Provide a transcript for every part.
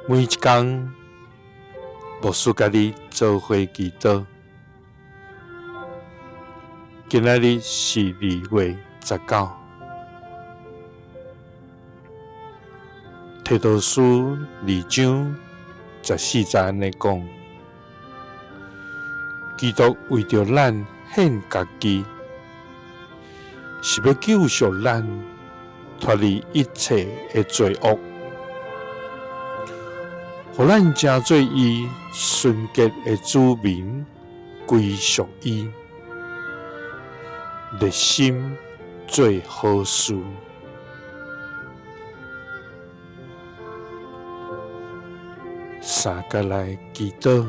每一天，牧师甲你做伙祈祷。今仔日是2月19。提多书2章14节安尼讲：基督为着咱献家己，是要救赎咱脱离一切的罪恶，互咱成做伊纯洁的子民，归属伊，热心做好事。三个来祈祷，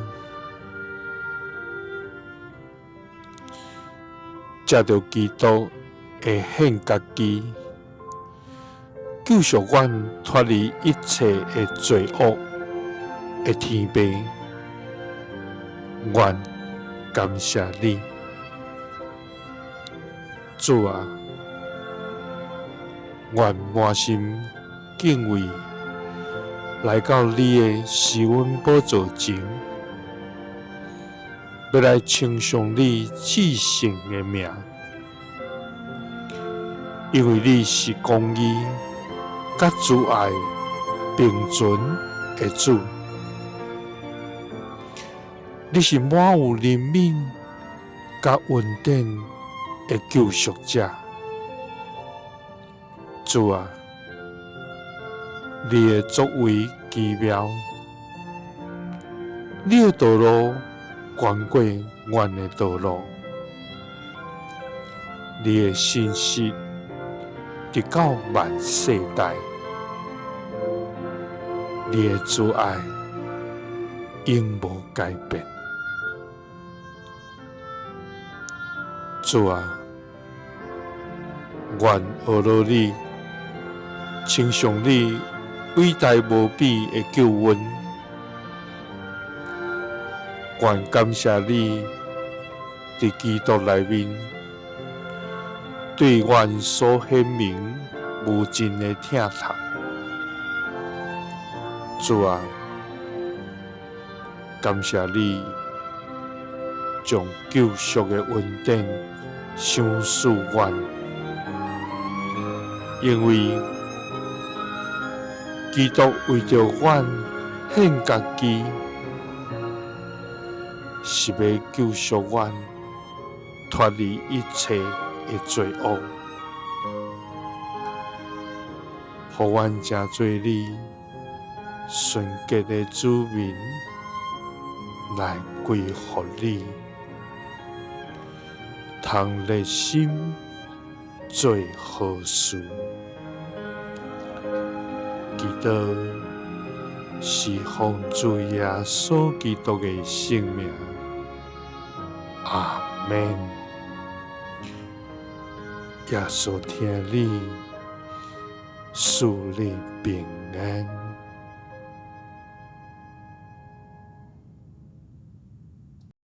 藉着基督的献家己，救赎阮脱离一切的罪恶的天父，愿感谢你，主啊！愿满心敬畏来到你的施恩宝座前，要来称颂你至圣的名，因为你是公义、甲慈爱并存的主，你是满有怜悯甲恩典的救赎者，主啊！你的作为奇妙，你的道路远过阮的道路，你的信实直到万世代，你的慈爱永无改变。主啊，愿学了你，称颂你伟大无比的救恩，愿感谢你伫基督内面对阮所显明无尽的疼痛。主啊，感谢你将救赎的恩典赏赐阮，因为基督为着阮献家己，是要救赎阮脱离一切的罪恶，互阮成做你纯洁的子民，来归服你，通热心做好事。基督是奉主耶稣基督的圣名，阿们。耶稣听你，赐你平安。